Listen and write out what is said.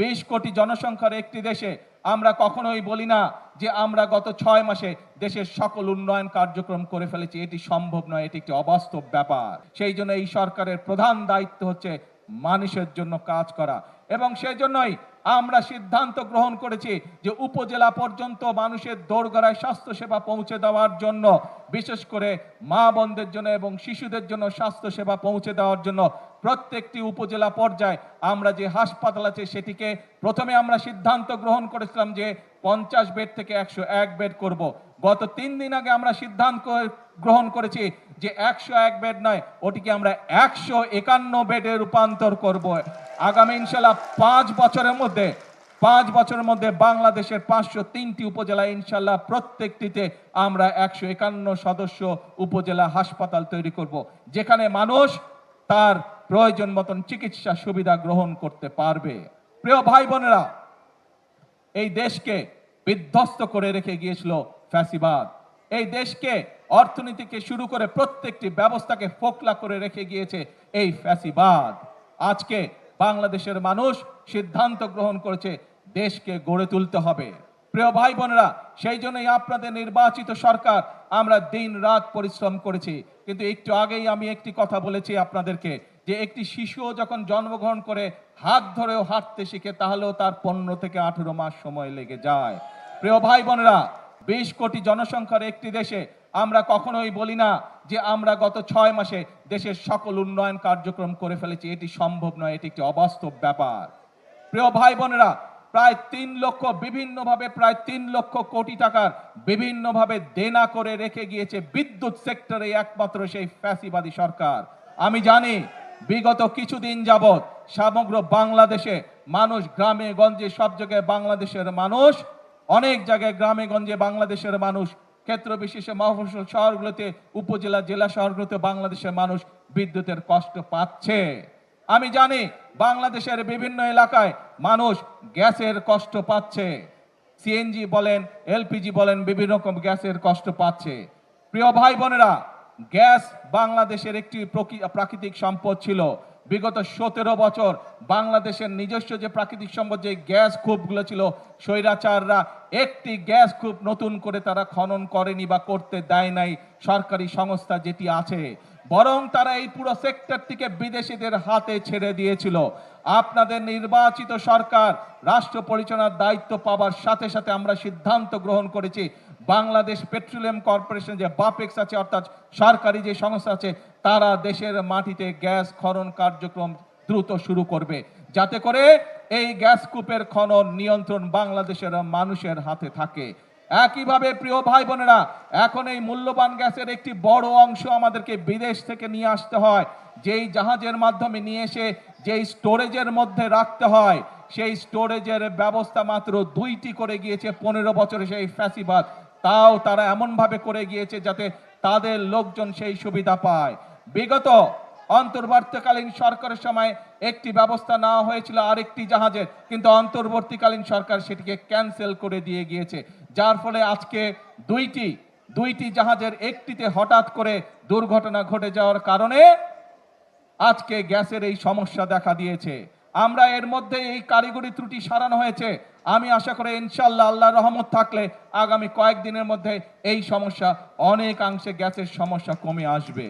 20 কোটি জনসংখ্যার একটি দেশে আমরা কখনোই বলি না যে আমরা গত 6 মাসে দেশের সকল উন্নয়ন কার্যক্রম করে ফেলেছি। এটি সম্ভব নয়, এটি একটি অবাস্তব ব্যাপার। সেই জন্য এই সরকারের প্রধান দায়িত্ব হচ্ছে মানুষের জন্য কাজ করা, এবং সেই জন্যই আমরা সিদ্ধান্ত গ্রহণ করেছি যে উপজেলা পর্যন্ত মানুষের দোরগোড়ায় স্বাস্থ্যসেবা পৌঁছে দেওয়ার জন্য, বিশেষ করে মা বোনদের জন্য এবং শিশুদের জন্য স্বাস্থ্যসেবা পৌঁছে দেওয়ার জন্য প্রত্যেকটি উপজেলা পর্যায়ে আমরা যে হাসপাতাল আছে সেটিকে প্রথমে আমরা সিদ্ধান্ত গ্রহণ করেছিলাম যে 50 বেড থেকে 101 বেড করব। গত 3 দিন আগে আমরা সিদ্ধান্ত গ্রহণ করেছি যে 101 বেড নয়, ওটিকে আমরা 151 বেডে রূপান্তর করব। আগামী ইনশাল্লাহ 5 বছরের মধ্যে বাংলাদেশের 503টি উপজেলা ইনশাল্লাহ প্রত্যেকটিতে আমরা 151 সদস্য উপজেলা হাসপাতাল তৈরি করব, যেখানে মানুষ তার প্রয়োজন মতন চিকিৎসা সুবিধা গ্রহণ করতে পারবে। প্রিয় ভাই বোনেরা, এই দেশকে বিধ্বস্ত করে রেখে গিয়েছিল ফ্যাসিবাদ। এই দেশকে, অর্থনীতিকে শুরু করে প্রত্যেকটি ব্যবস্থাকে ফোকলা করে রেখে গিয়েছে এই ফ্যাসিবাদ। আজকে বাংলাদেশের মানুষ সিদ্ধান্ত গ্রহণ করেছে দেশকে গড়ে তুলতে হবে। প্রিয় ভাই বোনেরা, সেই জন্যই আপনাদের নির্বাচিত সরকার আমরা দিন রাত পরিশ্রম করেছি। কিন্তু একটু আগেই আমি একটি কথা বলেছি আপনাদেরকে যে একটি শিশুও যখন জন্মগ্রহণ করে হাত ধরেও হাঁটতে শিখে, তাহলেও তার 15 থেকে 18 মাস সময় লেগে যায়। প্রিয় ভাই বোনেরা, 20 কোটি জনসংখ্যার একটি দেশে আমরা কখনোই বলি না যে আমরা গত 6 মাসে দেশের সকল উন্নয়ন কার্যক্রম করে ফেলেছি। এটি সম্ভব নয়, এটি একটি অবাস্তব ব্যাপার। প্রিয় ভাই বোনেরা, প্রায় 3 লক্ষ কোটি টাকার বিভিন্নভাবে দেনা করে রেখে গিয়েছে বিদ্যুৎ সেক্টরে একমাত্র সেই ফ্যাসিবাদী সরকার। আমি জানি বিগত কিছুদিন যাবৎ সমগ্র বাংলাদেশে মানুষ, গ্রামে গঞ্জে সব জায়গায় বাংলাদেশের মানুষ, অনেক জায়গায় গ্রামে গঞ্জে বাংলাদেশের মানুষ, ক্ষেত্র বিশেষে মফস্বল শহরগুলোতে, উপজেলা জেলা শহরগুলোতে বাংলাদেশের মানুষ বিদ্যুতের কষ্ট পাচ্ছে। আমি জানি বাংলাদেশের বিভিন্ন এলাকায় মানুষ গ্যাসের কষ্ট পাচ্ছে, সিএনজি বলেন, এলপিজি বলেন, বিভিন্ন রকম গ্যাসের কষ্ট পাচ্ছে। প্রিয় ভাই বোনেরা, গ্যাস বাংলাদেশের একটি প্রাকৃতিক সম্পদ ছিল। বিগত 17 বছর বাংলাদেশের নিজস্ব যে প্রাকৃতিক সম্পদ, যে গ্যাস কূপগুলো ছিল, স্বৈরাচাররা একটি গ্যাস কূপ নতুন করে তারা খনন করেনি বা করতে দেয় নাই সরকারি সংস্থা যেটি আছে, বরং তারা এই পুরো সেক্টরটিকে বিদেশিদের হাতে ছেড়ে দিয়েছিল। আপনাদের নির্বাচিত সরকার রাষ্ট্র পরিচালনার দায়িত্ব পাওয়ার সাথে সাথে আমরা সিদ্ধান্ত গ্রহণ করেছি বাংলাদেশ পেট্রোলিয়াম কর্পোরেশন, যে বাপেক্স আছে, অর্থাৎ সরকারি যে সংস্থা আছে, তারা দেশের মাটিতে গ্যাস খনন কার্যক্রম দ্রুত শুরু করবে, যাতে করে এই গ্যাস কূপের খনন নিয়ন্ত্রণ বাংলাদেশের মানুষের হাতে থাকে। একইভাবে প্রিয় ভাই বোনেরা, এখন এই মূল্যবান গ্যাসের একটি বড় অংশ আমাদেরকে বিদেশ থেকে নিয়ে আসতে হয়, যেই জাহাজের মাধ্যমে নিয়ে এসে যেই স্টোরেজের মধ্যে রাখতে হয়, সেই স্টোরেজের ব্যবস্থা মাত্র 2টি করে গিয়েছে 15 বছরে সেই ফ্যাসিবাদ। তাও তারা এমন ভাবে করে গিয়েছে যাতে তাদের লোকজন সেই সুবিধা পায়। বিগত অন্তর্বর্তীকালীন সরকারের সময় একটি ব্যবস্থা নেওয়া হয়েছিল আরেকটি জাহাজের, কিন্তু অন্তর্বর্তীকালীন সরকার সেটিকে ক্যান্সেল করে দিয়ে গিয়েছে, যার ফলে আজকে দুইটি জাহাজের একটিতে হঠাৎ করে দুর্ঘটনা ঘটে যাওয়ার কারণে আজকে গ্যাসের এই সমস্যা দেখা দিয়েছে। আমরা এর মধ্যে এই কারিগরি ত্রুটি সারানো হয়েছে। আমি আশা করি ইনশাআল্লাহ আল্লাহর রহমত থাকলে আগামী কয়েকদিনের মধ্যে এই সমস্যা অনেকাংশে, গ্যাসের সমস্যা কমে আসবে।